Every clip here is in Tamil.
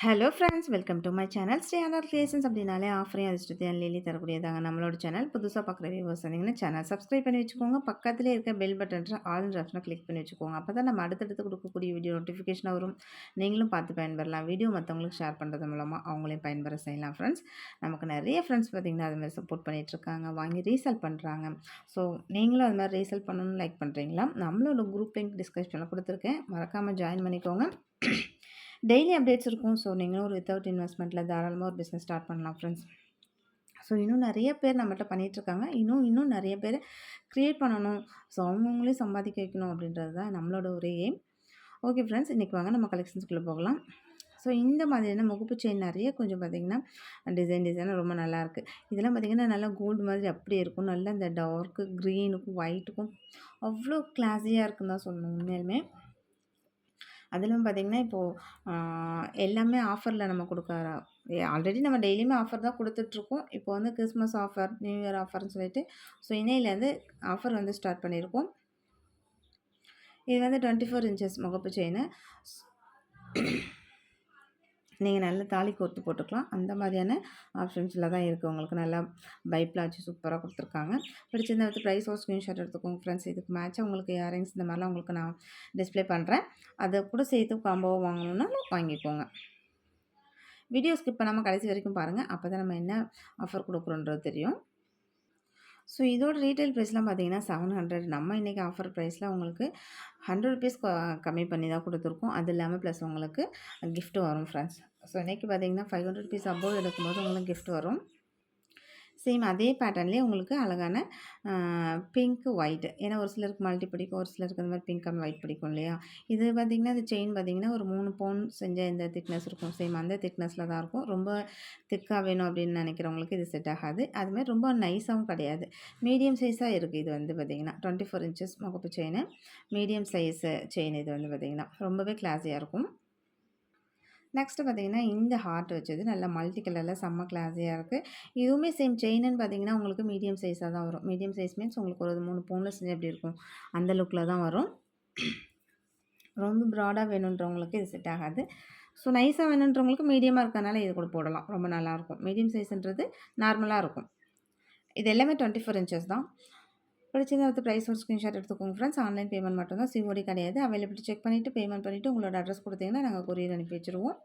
Hello friends, welcome to my channel. Sriyana creations அப்படின்னாலே ஆஃபரையும் அதிர்ஷ்டத்தை அள்ளி தரக்கூடியதாங்க நம்மளோட சேனல். புதுசாக பார்க்குற வியூவர்ஸ் வந்தீங்கன்னா சேனல் சப்ஸ்கிரைப் பண்ணி வச்சுக்கோங்க. பக்கத்திலே இருக்க பெல் பட்டன் ஆல்ன்ற ஆப்ஷனை கிளிக் பண்ணி வச்சுக்கோங்க. அப்போ தான் நம்ம அடுத்தடுத்து கொடுக்கக்கூடிய வீடியோ நோட்டிஃபிகேஷனாக வரும். நீங்களும் பார்த்து பயன்பெறலாம். வீடியோ மற்றவங்களுக்கு ஷேர் பண்ணுறது மூலமாக அவங்களையும் பயன்பெற செய்யலாம் ஃப்ரெண்ட்ஸ். நமக்கு நிறைய ஃப்ரெண்ட்ஸ் பார்த்திங்கன்னா அது மாதிரி சப்போர்ட் பண்ணிகிட்ருக்காங்க, வாங்கி ரீசேல் பண்ணுறாங்க. ஸோ நீங்களும் அது மாதிரி ரீசேல் பண்ணணும்னு லைக் பண்ணுறீங்களா? நம்மளோட குரூப் லிங்க் டிஸ்கிரிப்ஷனில் கொடுத்துருக்கேன், மறக்காமல் ஜாயின் பண்ணிக்கோங்க. டெய்லி அப்டேட்ஸ் இருக்கும். ஸோ நீங்களும் ஒரு வித்தவுட் இன்வெஸ்ட்மெண்ட்டில் தாராளமாக ஒரு பிஸ்னஸ் ஸ்டார்ட் பண்ணலாம் ஃப்ரெண்ட்ஸ். ஸோ இன்னும் நிறைய பேர் நம்மகிட்ட பண்ணிகிட்ருக்காங்க. இன்னும் நிறைய பேர் க்ரியேட் பண்ணணும். ஸோ அவங்கவுங்களையும் சம்பாதிக்க வைக்கணும் அப்படின்றது தான் நம்மளோட ஒரு எய்ம். ஓகே ஃப்ரெண்ட்ஸ், இன்றைக்கி வாங்க நம்ம கலெக்ஷன்ஸ்குள்ளே போகலாம். ஸோ இந்த மாதிரியான முகப்பு செயின் நிறைய கொஞ்சம் பார்த்திங்கன்னா டிசைனாக ரொம்ப நல்லாயிருக்கு. இதெல்லாம் பார்த்திங்கன்னா நல்லா கோல்டு மாதிரி அப்படியே இருக்கும். நல்லா இந்த டார்க்கு க்ரீனுக்கும் ஒயிட்டுக்கும் அவ்வளோ கிளாஸியாக இருக்குன்னு தான் சொல்லணும் உண்மையிலுமே. அதிலும் பார்த்திங்கன்னா இப்போது எல்லாமே ஆஃபரில் நம்ம ஆல்ரெடி நம்ம டெய்லியுமே ஆஃபர் தான் கொடுத்துட்ருக்கோம். இப்போ வந்து கிறிஸ்மஸ் ஆஃபர், நியூ இயர் ஆஃபர்னு சொல்லிட்டு ஸோ இன்னையிலேருந்து ஆஃபர் வந்து ஸ்டார்ட் பண்ணியிருக்கோம். இது வந்து 24 இன்ச்சஸ் முகப்பு செயின். நீங்கள் நல்ல தாலி கோர்த்து போட்டுக்கலாம். அந்த மாதிரியான ஆப்ஷன்ஸில் தான் இருக்குது. உங்களுக்கு நல்லா பைப்பில் வச்சு சூப்பராக கொடுத்துருக்காங்க. பிடிச்சிருந்தா வந்து ப்ரைஸ் ஒரு ஸ்க்ரீன்ஷாட் எடுத்துக்கோங்க ஃப்ரெண்ட்ஸ். இதுக்கு மேட்சாக உங்களுக்கு இயரிங்ஸ் இந்த மாதிரிலாம் உங்களுக்கு நான் டிஸ்பிளே பண்ணுறேன். அதை கூட சேர்த்து காம்போவாக வாங்கணுன்னாலும் வாங்கிக்கோங்க. வீடியோ ஸ்கிப் பண்ணாமல் கடைசி வரைக்கும் பாருங்கள். அப்போ தான் நம்ம என்ன ஆஃபர் கொடுக்குறோன்றது தெரியும். ஸோ இதோட ரீட்டைல் ப்ரைஸ்லாம் பார்த்தீங்கன்னா 700. நம்ம இன்றைக்கி ஆஃபர் ப்ரைஸில் உங்களுக்கு 100 ருபீஸ் கம்மி பண்ணி தான் கொடுத்துருக்கோம். அது இல்லாமல் ப்ளஸ் உங்களுக்கு கிஃப்ட் வரும் ஃப்ரெண்ட்ஸ். ஸோ இன்றைக்கி பார்த்தீங்கன்னா 500 ருபீஸ் அபோவ் எடுக்கும்போது உங்களுக்கு கிஃப்ட் வரும். சேம் அதே பேட்டர்ன்லேயே உங்களுக்கு அழகான பிங்க் ஒயிட். ஏன்னா ஒரு சிலருக்கு மல்டி பிடிக்கும், ஒரு சிலருக்கு அந்த மாதிரி பிங்க் அண்ட் ஒயிட் பிடிக்கும் இல்லையா? இது பார்த்திங்கன்னா இந்த செயின் பார்த்திங்கன்னா ஒரு 3 பவுன் செஞ்ச இந்த திக்னஸ் இருக்கும். சேம் அந்த திக்னஸில் தான் இருக்கும். ரொம்ப திக்காக வேணும் அப்படின்னு நினைக்கிறவங்களுக்கு இது செட் ஆகாது. அதுமாதிரி ரொம்ப நைஸாகவும் கிடையாது, மீடியம் சைஸாக இருக்குது. இது வந்து பார்த்திங்கன்னா 24 இன்ச்சஸ் முகப்பு செயின், மீடியம் சைஸு செயின். இது வந்து பார்த்திங்கன்னா ரொம்பவே கிளாஸியாக இருக்கும். நெக்ஸ்ட்டு பார்த்திங்கன்னா இந்த ஹார்ட் வச்சது நல்லா மல்டி கலரில் செம்ம கிளாஸியாக இருக்குது. இதுவுமே சேம் செயின்னு பார்த்திங்கன்னா உங்களுக்கு மீடியம் சைஸாக தான் வரும். மீடியம் சைஸ் மீன்ஸ் உங்களுக்கு ஒரு 3 பவுனில் செஞ்சு எப்படி இருக்கும் அந்த லுக்கில் தான் வரும். ரொம்ப ப்ராடாக வேணுன்றவங்களுக்கு இது செட் ஆகாது. ஸோ நைஸாக வேணுன்றவங்களுக்கு மீடியமாக இருக்கிறதுனால இது கூட போடலாம், ரொம்ப நல்லாயிருக்கும். மீடியம் சைஸ்ன்றது நார்மலாக இருக்கும். இது எல்லாமே 24 இன்ச்சஸ் தான். பிடிச்சதை வந்து ப்ரைஸ் ஒரு ஸ்க்ரீன்ஷாட் எடுத்துக்கோங்க ஃப்ரெண்ட்ஸ். ஆன்லைன் பேமெண்ட் மட்டும் தான், சிஓடி கிடையாது. அவைலபிலிட்டி செக் பண்ணிவிட்டு பேமெண்ட் பண்ணிவிட்டு உங்களோட அட்ரஸ் கொடுத்தீங்கன்னா நாங்கள் கொரியர் அனுப்பி வச்சுருவோம்.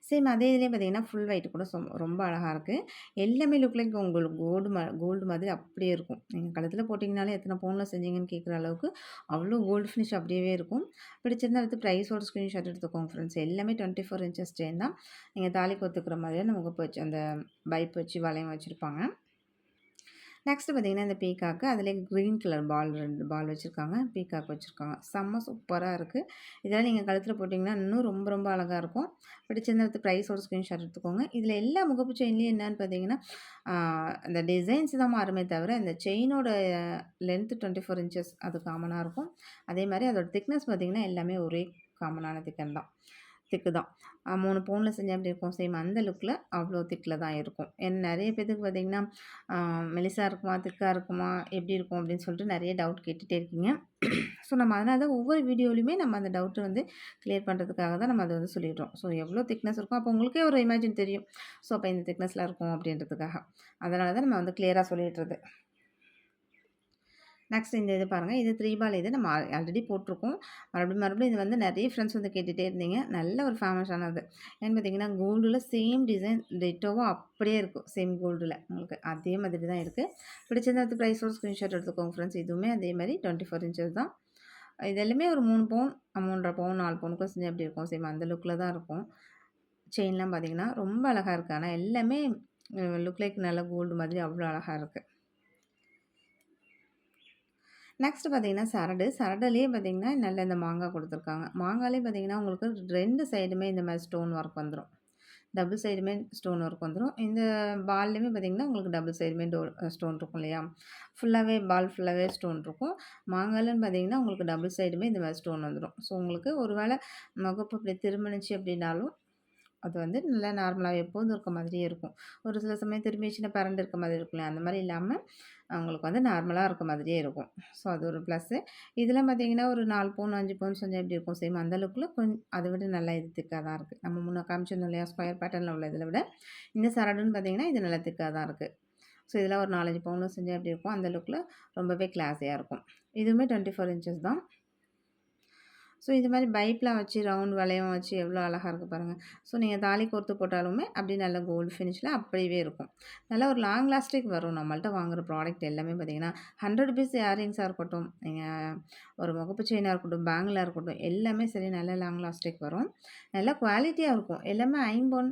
சேம் அதே இதுலேயே பார்த்தீங்கன்னா ஃபுல் ஒயிட் கூட ரொம்ப அழகாக இருக்குது. எல்லாமே லுக் லைக் உங்களுக்கு கோல்டு மாதிரி அப்படியே இருக்கும். நீங்கள் கழுத்தில் போட்டிங்கனாலே எத்தனை பவுனில் செஞ்சீங்கன்னு கேட்குற அளவுக்கு அவ்வளோ கோல்டு ஃபினிஷ் அப்படியே இருக்கும். பிடிச்சிருந்தா எடுத்து ப்ரைஸோட ஸ்க்ரீன்ஷாட் எடுத்துக்கோங்க ஃப்ரெண்ட்ஸ். எல்லாமே 24 இன்ச்சஸ் செயின் தான். நீங்கள் தாலி கொத்துக்கிற மாதிரியே முகப்பு வச்சு அந்த பைப் வச்சு வளையம் வச்சுருப்பாங்க. நெக்ஸ்ட்டு பார்த்திங்கன்னா இந்த பீகாக்கு அதிலே க்ரீன் கலர் 2 பால் வச்சுருக்காங்க. பீகாக் வச்சுருக்காங்க. செம்ம சூப்பராக இருக்குது. இதெல்லாம் நீங்கள் கழுத்தில் போட்டிங்கன்னா இன்னும் ரொம்ப ரொம்ப அழகாக இருக்கும். பிடிச்சிருந்த ப்ரைஸோட ஸ்க்ரீன்ஷாட் எடுத்துக்கோங்க. இதில் எல்லா முகப்பு செயின்லேயும் என்னென்னு பார்த்தீங்கன்னா இந்த டிசைன்ஸ் தான் மாறுமே தவிர இந்த செயினோட லென்த்து 24 இன்ச்சஸ் அது காமனாக இருக்கும். அதே மாதிரி அதோட திக்னஸ் பார்த்திங்கன்னா எல்லாமே ஒரே காமனான திக்கு தான். 3 பவுனில் செஞ்சால் எப்படி இருக்கும், சேம் அந்த லுக்கில் அவ்வளோ திக்கில் தான் இருக்கும். ஏன்னா நிறைய பேத்துக்கு பார்த்திங்கன்னா மெலிசாக இருக்குமா, திக்காக இருக்குமா, எப்படி இருக்கும் அப்படின்னு சொல்லிட்டு நிறைய டவுட் கேட்டுகிட்டே இருக்கீங்க. ஸோ நம்ம அதனால தான் ஒவ்வொரு வீடியோலையுமே நம்ம அந்த டவுட்டை வந்து கிளியர் பண்ணுறதுக்காக தான் நம்ம அதை வந்து சொல்லிடுறோம். ஸோ எவ்வளோ திக்னஸ் இருக்கும் அப்போ உங்களுக்கே ஒரு இமேஜின் தெரியும். ஸோ அப்போ இந்த திக்னஸில் இருக்கும் அப்படின்றதுக்காக அதனால தான் நம்ம வந்து கிளியராக சொல்லிடுறது. நெக்ஸ்ட் இந்த இது பாருங்கள், இது 3 பால். இது நம்ம ஆல்ரெடி போட்டிருக்கோம். மறுபடியும் இது வந்து நிறைய ஃப்ரெண்ட்ஸ் வந்து கேட்டுகிட்டே இருந்தீங்க. நல்ல ஒரு ஃபேமஸானது. ஏன்னு பார்த்தீங்கன்னா கோல்டில் சேம் டிசைன் டிட்டோவாக அப்படியே இருக்கும். சேம் கோல்டில் உங்களுக்கு அதே மாதிரி தான் இருக்குது. பிடிச்சிருந்த ப்ரைஸோட ஸ்க்ரீன்ஷாட் எடுத்துக்கோங்க ஃப்ரெண்ட்ஸ். இதுவுமே அதே மாதிரி 24 இன்ச்சஸ் தான். இது எல்லாமே ஒரு 3 பவுன் 3.5 பவுன் 4 பவுனுக்குள்ள செஞ்சு எப்படி இருக்கும், சேம் அந்த லுக்கில் தான் இருக்கும். செயின்லாம் பார்த்தீங்கன்னா ரொம்ப அழகாக இருக்குது. ஆனால் எல்லாமே லுக் லைக் நல்ல கோல்டு மாதிரி அவ்வளோ அழகாக இருக்குது. நெக்ஸ்ட் பார்த்தீங்கன்னா சரடுலேயே பார்த்தீங்கன்னா நல்ல இந்த மாங்காய் கொடுத்துருக்காங்க. மாங்காயிலே பார்த்தீங்கன்னா உங்களுக்கு 2 சைடுமே இந்த மாதிரி ஸ்டோன் ஒர்க் வந்துடும். டபுள் சைடுமே ஸ்டோன் ஒர்க் வந்துடும். இந்த பால்லையுமே பார்த்தீங்கன்னா உங்களுக்கு டபுள் சைடுமே ஸ்டோன் இருக்கும் இல்லையா? பால் ஃபுல்லாகவே ஸ்டோன் இருக்கும். மாங்காயிலன்னு பார்த்தீங்கன்னா உங்களுக்கு டபுள் சைடுமே இந்த மாதிரி ஸ்டோன் வந்துடும். ஸோ உங்களுக்கு ஒரு வேளை முகப்பு இப்படி திரும்பினுச்சு அப்படின்னாலும் அது வந்து நல்லா நார்மலாக எப்போதும் இருக்க மாதிரியே இருக்கும். ஒரு சில சமயம் திரும்பி சின்ன பரண்டு இருக்க மாதிரி இருக்குல்ல, அந்த மாதிரி இல்லாமல் உங்களுக்கு வந்து நார்மலாக இருக்க மாதிரியே இருக்கும். ஸோ அது ஒரு ப்ளஸ்ஸு. இதெல்லாம் பார்த்தீங்கன்னா ஒரு 4 பவுன் 5 பவுன் செஞ்சா எப்படி இருக்கும் சேம் அந்த லுக்கில் அதை விட நல்லா இது திக்காக தான் இருக்குது. நம்ம முன்ன காமிச்சிருந்தோம் இல்லையா ஸ்கொயர் பேட்டர்னில் உள்ள இதில் விட இந்த சரடுன்னு பார்த்தீங்கன்னா இது நல்லா திக்காக தான் இருக்குது. ஸோ இதெல்லாம் ஒரு 4, 5 பவுனில் செஞ்சால் எப்படி இருக்கும் அந்த லுக்கில் ரொம்பவே கிளாஸியாக இருக்கும். இதுவுமே 24 இன்ச்சஸ் தான். ஸோ இது மாதிரி பைப்லாம் வச்சு ரவுண்ட் வளையம் வச்சு எவ்வளோ அழகாக இருக்குது பாருங்கள். ஸோ நீங்கள் தாலி கோர்த்து போட்டாலுமே அப்படி நல்ல கோல்டு ஃபினிஷில் அப்படியே இருக்கும். நல்லா ஒரு லாங் லாஸ்டிக் வரும். நம்மள்ட்ட வாங்குகிற ப்ராடக்ட் எல்லாமே பார்த்தீங்கன்னா ₹100 இயரிங்ஸாக இருக்கட்டும், நீங்கள் ஒரு முகப்பு செயினாக இருக்கட்டும், பேங்கிளாக இருக்கட்டும், எல்லாமே சரி நல்ல லாங் லாஸ்டிக் வரும். நல்லா குவாலிட்டியாக இருக்கும். எல்லாமே ஐம்பொன்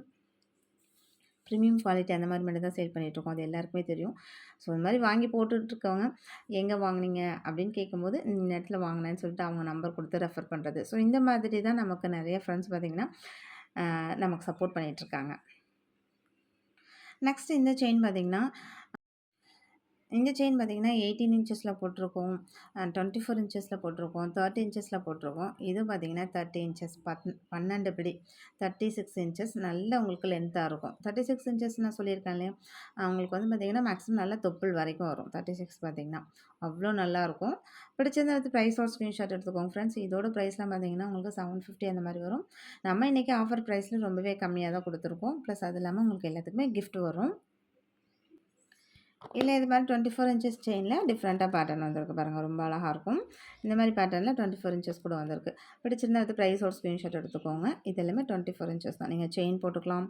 ப்ரீமியம் குவாலிட்டி அந்த மாதிரி மட்டும் தான் சேல் பண்ணிகிட்ருக்கோம். அது எல்லாருக்குமே தெரியும். ஸோ இந்த மாதிரி வாங்கி போட்டுட்ருக்கவங்க எங்கே வாங்குனீங்க அப்படின்னு கேட்கும்போது இந்த இடத்துல வாங்கினேன்னு சொல்லிட்டு அவங்க நம்பர் கொடுத்து ரெஃபர் பண்ணுறது. ஸோ இந்த மாதிரி தான் நமக்கு நிறைய ஃப்ரெண்ட்ஸ் பார்த்திங்கன்னா நமக்கு சப்போர்ட் பண்ணிகிட்ருக்காங்க. நெக்ஸ்ட் இந்த செயின் பார்த்திங்கன்னா இந்த செயின் பார்த்திங்கன்னா 18 இன்ச்சஸில் போட்டிருக்கோம், 24 இன்ச்சஸில் போட்டிருக்கோம், 30 இன்ச்சஸில் போட்டிருக்கோம். இது பார்த்திங்கன்னா 30 இன்ச்சஸ் 12 பிடி 36 இன்ச்சஸ் நல்ல உங்களுக்கு லென்த்தாக இருக்கும். 36 இன்ச்சஸ் நான் சொல்லியிருக்கேன் இல்லையா, உங்களுக்கு வந்து பார்த்திங்கன்னா மேக்ஸிமம் நல்லா தொப்புள் வரைக்கும் வரும். 36 பார்த்திங்கன்னா அவ்வளோ நல்லாயிருக்கும். பிடிச்சிருந்தா வந்து ப்ரைஸோட ஸ்க்ரீன்ஷாட் எடுத்துக்கோங்க ஃப்ரெண்ட்ஸ். இதோட ப்ரைஸ்லாம் பார்த்திங்கன்னா உங்களுக்கு 750 அந்த மாதிரி வரும். நம்ம இன்றைக்கி ஆஃபர் ப்ரைஸில் ரொம்பவே கம்மியாக தான் கொடுத்துருக்கோம். ப்ளஸ் அது இல்லாமல் உங்களுக்கு எல்லாத்துக்குமே கிஃப்ட் வரும். இல்லை இது மாதிரி 24 இன்ச்சஸ் செயினில் டிஃப்ரெண்ட்டாக பேட்டர்ன் வந்திருக்கு பாருங்கள், ரொம்ப அழகாக இருக்கும். இந்த மாதிரி பேட்டர்னில் 24 இன்ச்சஸ் கூட வந்திருக்கு. பிடிச்சிருந்தா அது ப்ரைஸோட ஸ்க்ரீன்ஷாட் எடுத்துக்கோங்க. இது எல்லாமே 24 இன்ச்சஸ் தான். நீங்கள் செயின் போட்டுக்கலாம்,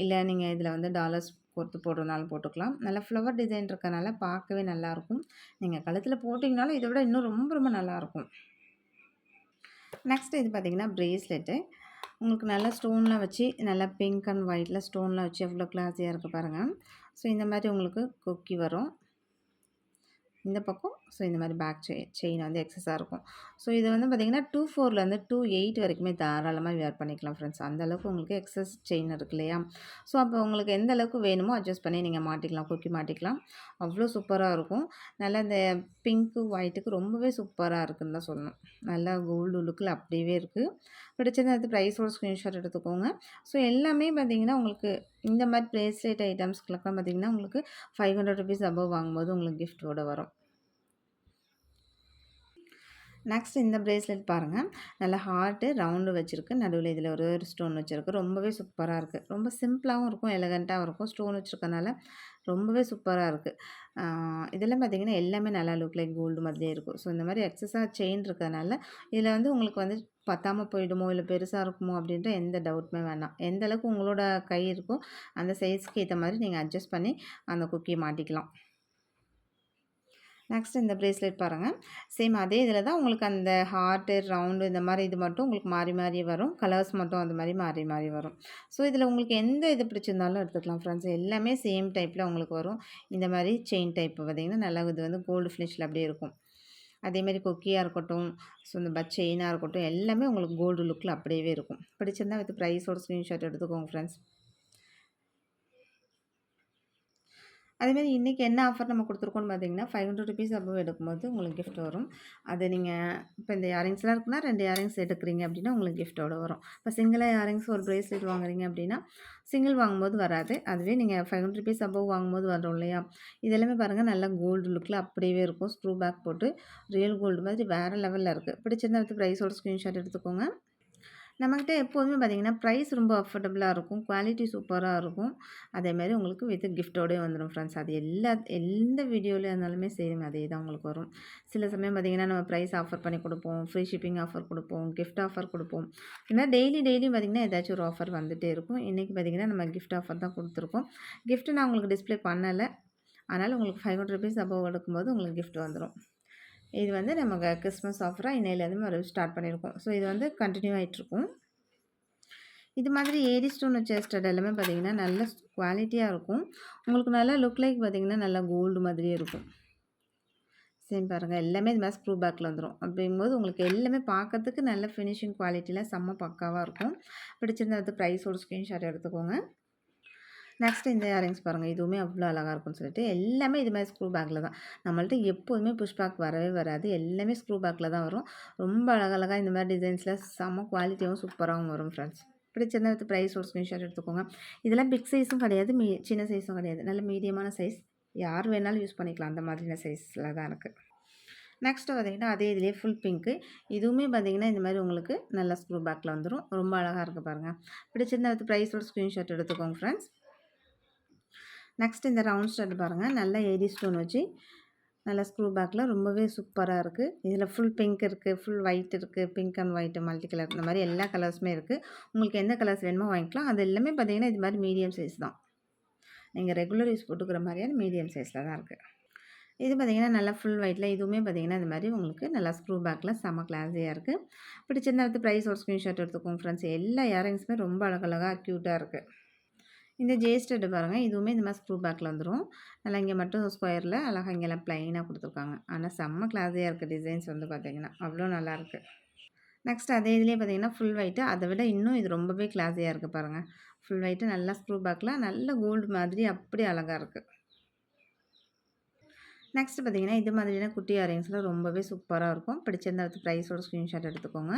இல்லை நீங்கள் இதில் வந்து டாலர்ஸ் கொடுத்து போடுறதுனாலும் போட்டுக்கலாம். நல்லா ஃப்ளவர் டிசைன் இருக்கனால பார்க்கவே நல்லாயிருக்கும். நீங்கள் கழுத்தில் போட்டிங்கனாலும் இதை விட இன்னும் ரொம்ப ரொம்ப நல்லாயிருக்கும். நெக்ஸ்ட் இது பார்த்திங்கன்னா ப்ரேஸ்லெட்டு. உங்களுக்கு நல்லா ஸ்டோன்லாம் வச்சு நல்லா பிங்க் அண்ட் ஒயிட்டில் ஸ்டோன்லாம் வச்சு எவ்வளோ கிளாஸியாக இருக்குது பாருங்கள். ஸோ இந்த மாதிரி உங்களுக்கு கொக்கி வரும் இந்த பக்கம். ஸோ இந்த மாதிரி பேக் செயின் வந்து எக்ஸஸாக இருக்கும். ஸோ இது வந்து பார்த்திங்கன்னா 24லேருந்து 28 வரைக்குமே தாராளமாக வேர் பண்ணிக்கலாம் ஃப்ரெண்ட்ஸ். அந்தளவுக்கு உங்களுக்கு எக்ஸஸ் செயின் இருக்கு இல்லையா. ஸோ அப்போ உங்களுக்கு எந்த அளவுக்கு வேணுமோ அட்ஜஸ்ட் பண்ணி நீங்கள் மாட்டிக்கலாம், கொக்கி மாட்டிக்கலாம். அவ்வளோ சூப்பராக இருக்கும். நல்லா இந்த பிங்க்கு ஒயிட்டுக்கு ரொம்பவே சூப்பராக இருக்குதுன்னு தான் சொல்லணும். நல்லா கோல்டு லுக்கில் அப்படியே இருக்குது. பிடிச்சது அது ப்ரைஸோட ஸ்க்ரீன்ஷாட் எடுத்துக்கோங்க. ஸோ எல்லாமே பார்த்திங்கன்னா உங்களுக்கு இந்த மாதிரி ப்ரேஸ்லெட் ஐட்டம்ஸ்க்குலாம் பார்த்திங்கன்னா உங்களுக்கு ₹500 அபவ் வாங்கும்போது உங்களுக்கு கிஃப்ட்டோட வரும். நெக்ஸ்ட் இந்த ப்ரேஸ்லெட் பாருங்கள், நல்லா ஹார்ட்டு ரவுண்டு வச்சுருக்கு. நடுவில் இதில் ஒரு ஸ்டோன் வச்சுருக்கு. ரொம்பவே சூப்பராக இருக்குது. ரொம்ப சிம்பிளாகவும் இருக்கும், எலகண்ட்டாகவும் இருக்கும். ஸ்டோன் வச்சுருக்கனால ரொம்பவே சூப்பராக இருக்குது. இதெல்லாம் பார்த்திங்கன்னா எல்லாமே நல்லா லுக் லைக் கோல்டு மாதிரியே இருக்கும். ஸோ இந்த மாதிரி எக்ஸஸாக செயின் இருக்கிறதுனால இதில் வந்து உங்களுக்கு வந்து பத்தாமல் போயிடுமோ இல்லை பெருசாக இருக்குமோ அப்படின்ற எந்த டவுட்டுமே வேணாம். எந்த அளவுக்கு உங்களோட கை இருக்கோ அந்த சைஸ்க்கு ஏற்ற மாதிரி நீங்கள் அட்ஜஸ்ட் பண்ணி அந்த குக்கியை மாட்டிக்கலாம். நெக்ஸ்ட் இந்த ப்ரேஸ்லெட் பாருங்கள், சேம் அதே இதில் தான் உங்களுக்கு அந்த ஹார்ட்டு ரவுண்டு இந்த மாதிரி இது மட்டும் உங்களுக்கு மாறி மாறி வரும். கலர்ஸ் மட்டும் அந்த மாதிரி மாறி மாறி வரும். ஸோ இதில் உங்களுக்கு எந்த இது பிடிச்சிருந்தாலும் எடுத்துக்கலாம் ஃப்ரெண்ட்ஸ். எல்லாமே சேம் டைப்பில் உங்களுக்கு வரும். இந்த மாதிரி செயின் டைப் பார்த்திங்கன்னா நல்லா இது வந்து கோல்டு ஃபினிஷில் அப்படியே இருக்கும். அதேமாதிரி கொக்கியாக இருக்கட்டும், ஸோ இந்த செயினாக இருக்கட்டும், எல்லாமே உங்களுக்கு கோல்டு லுக்கில் அப்படியே இருக்கும். பிடிச்சிருந்தா வித் ப்ரைஸோட ஸ்க்ரீன்ஷாட் எடுத்துக்கோங்க ஃப்ரெண்ட்ஸ். அதேமாதிரி இன்றைக்கி என்ன ஆஃபர் நம்ம கொடுத்துருக்கோன்னு பார்த்தீங்கன்னா ₹500 அபவ் எடுக்கும்போது உங்களுக்கு கிஃப்ட் வரும். அது நீங்கள் இப்போ இந்த இயரிங்ஸ்லாம் இருக்குன்னா 2 இயரிங்ஸ் எடுக்கிறீங்க அப்படின்னா உங்களுக்கு கிஃப்ட்டோட வரும். இப்போ சிங்கிளாக இயரிங்ஸ் ஒரு ப்ரேஸ்லெட் வாங்குறீங்க அப்படின்னா சிங்கிள் வாங்கும்போது வராது. அதுவே நீங்கள் ₹500 அபவ் வாங்கும்போது வரும் இல்லையா. இது எல்லாமே பாருங்கள் நல்லா கோல்டு லுக்கில் அப்படியே இருக்கும். ஸ்க்ரூ பேக் போட்டு ரியல் கோல்டு மாதிரி வேறு லெவலில் இருக்குது. பிடிச்சிருந்தா வித் ப்ரைஸோட ஸ்க்ரீன்ஷாட் எடுத்துக்கோங்க. நம்மக்கிட்ட எப்போதுமே பார்த்திங்கன்னா ப்ரைஸ் ரொம்ப அஃபோர்டபுளாக இருக்கும், குவாலிட்டி சூப்பராக இருக்கும். அதேமாதிரி உங்களுக்கு வித் கிஃப்ட்டோடே வந்துடும் ஃப்ரெண்ட்ஸ். அது எந்த வீடியோவில் இருந்தாலுமே சேம் அதே தான் உங்களுக்கு வரும். சில சமயம் பார்த்திங்கன்னா நம்ம ப்ரைஸ் ஆஃபர் பண்ணி கொடுப்போம், ஃப்ரீ ஷிப்பிங் ஆஃபர் கொடுப்போம், கிஃப்ட் ஆஃபர் கொடுப்போம். ஏன்னா டெய்லியும் பார்த்திங்கன்னா ஏதாச்சும் ஒரு ஆஃபர் வந்துகிட்டே இருக்கும். இன்றைக்கி பார்த்திங்கன்னா நம்ம கிஃப்ட் ஆஃபர் தான் கொடுத்துருக்கோம். கிஃப்ட்டு நான் உங்களுக்கு டிஸ்பிளே பண்ணலை, அதனால் உங்களுக்கு ₹500 அபவ் எடுக்கும்போது உங்களுக்கு கிஃப்ட் வந்துடும். இது வந்து நமக்கு கிறிஸ்மஸ் ஆஃபராக இன்னையிலேருந்து ஒரு ஸ்டார்ட் பண்ணியிருக்கோம். ஸோ இது வந்து கண்டினியூ ஆகிட்ருக்கும். இது மாதிரி ஏரி ஸ்டோன் வச்ச ஸ்டட் எல்லாமே பார்த்திங்கன்னா நல்ல குவாலிட்டியாக இருக்கும். உங்களுக்கு நல்லா லுக் லைக் பார்த்திங்கன்னா நல்லா கோல்டு மாதிரியே இருக்கும். சேம் பாருங்கள், எல்லாமே இது மாதிரி ஸ்க்ரூ பேக்கில் வந்துடும். அப்படிங்கும்போது உங்களுக்கு எல்லாமே பார்க்கறதுக்கு நல்ல ஃபினிஷிங் குவாலிட்டியில் செம்ம பக்காவாக இருக்கும். பிடிச்சிருந்தா அது ப்ரைஸோட ஸ்க்ரீன்ஷாட் எடுத்துக்கோங்க. நெக்ஸ்ட் இந்த இயரிங்ஸ் பாருங்கள், இதுவுமே அவ்வளோ அழகாக இருக்கும்னு சொல்லிட்டு எல்லாமே இது மாதிரி ஸ்க்ரூ பேக்கில் தான். நம்மள்ட்ட எப்போதுமே புஷ் பேக் வரவே வராது. எல்லாமே ஸ்க்ரூ பேக்கில் தான் வரும். ரொம்ப அழகழகாக இந்த மாதிரி டிசைன்ஸில் செம்ம குவாலிட்டியாகவும் சூப்பராகவும் வரும் ஃப்ரெண்ட்ஸ். பிடிச்சிருந்தா வித் ப்ரைஸோட ஸ்க்ரீன்ஷாட் எடுத்துக்கோங்க. இதெல்லாம் பிக் சைஸும் கிடையாது, சின்ன சைஸும் கிடையாது. நல்ல மீடியமான சைஸ். யார் வேணாலும் யூஸ் பண்ணிக்கலாம். அந்த மாதிரியான சைஸில் தான் இருக்குது. நெக்ஸ்ட்டு பார்த்தீங்கன்னா, அதே இதிலேயே ஃபுல் பிங்க்கு. இதுவுமே பார்த்தீங்கன்னா, இந்த மாதிரி உங்களுக்கு நல்ல ஸ்க்ரூ பேக்கில் வந்துடும். ரொம்ப அழகாக இருக்குது பாருங்கள். பிடிச்சிருந்தா வித் ப்ரைஸோட ஸ்க்ரீன்ஷாட் எடுத்துக்கோங்க ஃப்ரெண்ட்ஸ். நெக்ஸ்ட் இந்த ரவுண்ட் ஸ்டட் பாருங்கள். நல்ல ஏடி ஸ்டோன் வச்சு நல்ல ஸ்க்ரூ பேக்கில் ரொம்பவே சூப்பராக இருக்குது. இதில் ஃபுல் பிங்க் இருக்குது, ஃபுல் ஒயிட் இருக்குது, pink and white multi colour இந்த மாதிரி எல்லா கலர்ஸுமே இருக்குது. உங்களுக்கு எந்த கலர்ஸ் வேணுமோ வாங்கிக்கலாம். அது எல்லாமே பார்த்தீங்கன்னா இது மாதிரி மீடியம் சைஸ் தான். நீங்கள் ரெகுலர் யூஸ் போட்டுக்கிற மாதிரியான மீடியம் சைஸில் தான் இருக்குது. இது பார்த்தீங்கன்னா நல்லா ஃபுல் ஒயிட்டில். இதுவுமே பார்த்தீங்கன்னா இது மாதிரி உங்களுக்கு நல்லா ஸ்க்ரூ பேக்கில் செம்ம கிளாஸியாக இருக்குது. பிடிச்சிருந்தா வந்து ப்ரைஸ் ஒரு ஸ்க்ரீன்ஷாட் எடுத்துக்கோங்க ஃப்ரெண்ட்ஸ். எல்லா இயரிங்ஸுமே ரொம்ப அழகழகாக க்யூட்டாக இருக்குது. இந்த ஜே ஸ்டட் பாருங்கள். இதுவுமே இந்த மாதிரி ஸ்க்ரூ பேக்கில் வந்துடும். நல்லா இங்கே மட்டும் ஸ்கொயரில் அழகாக இங்கெல்லாம் ப்ளைனாக கொடுத்துருக்காங்க. ஆனால் செம்ம கிளாஸியாக இருக்குது டிசைன்ஸ் வந்து பார்த்தீங்கன்னா அவ்வளோ நல்லாயிருக்கு. நெக்ஸ்ட் அதே இதுலேயே பார்த்தீங்கன்னா ஃபுல் ஒயிட்டு. அதை விட இன்னும் இது ரொம்பவே கிளாஸியாக இருக்குது பாருங்கள். ஃபுல் ஒயிட்டு நல்லா ஸ்க்ரூ பேக்கில் நல்ல கோல்டு மாதிரி அப்படி அழகாக இருக்குது. நெக்ஸ்ட் பார்த்தீங்கன்னா இது மாதிரியான குட்டி இயரிங்ஸில் ரொம்பவே சூப்பராக இருக்கும். பிடிச்சிருந்தா வித் ப்ரைஸோட ஸ்க்ரீன்ஷாட் எடுத்துக்கோங்க.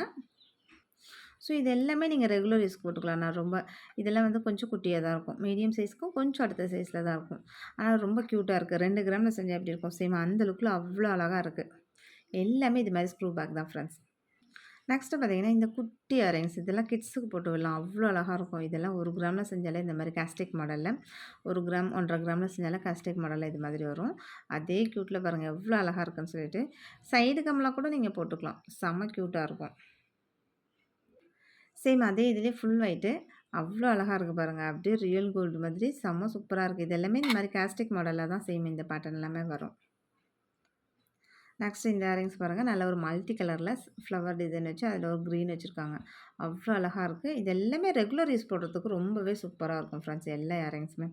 ஸோ இது எல்லாமே நீங்கள் ரெகுலர் யூஸ்க்கு போட்டுக்கலாம். நான் ரொம்ப இதெல்லாம் வந்து கொஞ்சம் குட்டியாக தான் இருக்கும். மீடியம் சைஸ்க்கும் கொஞ்சம் அடுத்த சைஸில் தான் இருக்கும். ஆனால் ரொம்ப க்யூட்டாக இருக்குது. 2 கிராமில் செஞ்சால் எப்படி இருக்கும் சேம் அந்த லுக்கில் அவ்வளோ அழகாக இருக்குது. எல்லாமே இது மாதிரி ஸ்க்ரூ பேக் தான் ஃப்ரெண்ட்ஸ். நெக்ஸ்ட்டு பார்த்தீங்கன்னா இந்த குட்டி இயரிங்ஸ் இதெல்லாம் கிட்ஸுக்கு போட்டு விடலாம். அவ்வளோ அழகாக இருக்கும். இதெல்லாம் 1 கிராமில் செஞ்சாலே இந்த மாதிரி காஸ்டிக் மாடலில் 1 கிராம் 1.5 கிராமில் செஞ்சாலே காஸ்டிக் மாடலில் இது மாதிரி வரும். அதே க்யூட்டில் பாருங்கள் எவ்வளோ அழகாக இருக்குன்னு சொல்லிட்டு சைடு கம்லாம் கூட நீங்கள் போட்டுக்கலாம். செம்ம க்யூட்டாக இருக்கும். சேம் அதே இதுலேயே ஃபுல் ஒயிட்டு. அவ்வளோ அழகாக இருக்குது பாருங்கள். அப்படியே ரியல் கோல்டு மாதிரி செம்ம சூப்பராக இருக்குது. இது எல்லாமே இந்த மாதிரி காஸ்டிக் மாடலில் தான் சேம் இந்த பேட்டர்ன் எல்லாமே வரும். நெக்ஸ்ட் இந்த இயரிங்ஸ் பாருங்கள். நல்ல ஒரு மல்டி கலரில் ஃப்ளவர் டிசைன் வச்சு அதில் ஒரு க்ரீன் வச்சுருக்காங்க. அவ்வளோ அழகாக இருக்குது. இது எல்லாமே ரெகுலர் யூஸ் போடுறதுக்கு ரொம்பவே சூப்பராக இருக்கும் ஃப்ரெண்ட்ஸ் எல்லா இயரிங்ஸுமே.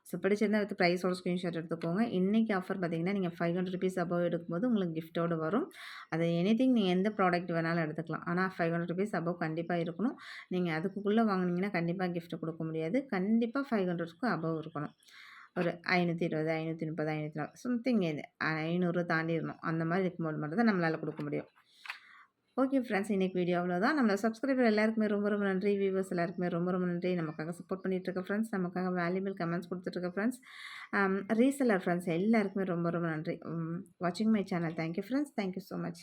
ஸோ பிடிச்சிருந்தா வித் ப்ரைஸோட ஸ்க்ரீன்ஷாட் எடுத்துக்கோங்க. இன்றைக்கி ஆஃபர் பார்த்தீங்கன்னா நீங்கள் 500 ருபீஸ் அபவ் எடுக்கும்போது உங்களுக்கு கிஃப்ட்டோடு வரும். அது எனிதிங் நீங்கள் எந்த ப்ராடக்ட் வேணாலும் எடுத்துக்கலாம். ஆனால் 500 ருபீஸ் அபவ் கண்டிப்பாக இருக்கணும். நீங்கள் அதுக்குள்ளே வாங்கினீங்கன்னா கண்டிப்பாக கிஃப்ட் கொடுக்க முடியாது. கண்டிப்பாக 500க்கு அபவ் இருக்கணும். ஒரு 520, 530, 540 சம்திங் இது 500 தாண்டிடணும். அந்த மாதிரி இருக்கும்போது மட்டும் தான் நம்மளால் கொடுக்க முடியும். ஓகே ஃப்ரெண்ட்ஸ், இன்றைக்கி வீடியோ அவ்வளோதான். நம்மளோட சப்ஸ்கிரைபர் எல்லாருக்குமே ரொம்ப ரொம்ப நன்றி. வியூவர்ஸ் எல்லாருக்குமே ரொம்ப ரொம்ப நன்றி. நமக்காக சப்போர்ட் பண்ணிகிட்ருக்க ஃப்ரெண்ட்ஸ், நமக்காக வேல்யூபிள் கமெண்ட்ஸ் கொடுத்துட்ருக்க ஃப்ரெண்ட்ஸ், ரீசெல்லர் ஃப்ரெண்ட்ஸ் எல்லாருக்குமே ரொம்ப ரொம்ப நன்றி. வாட்சிங் my channel. Thank you friends. Thank you so much.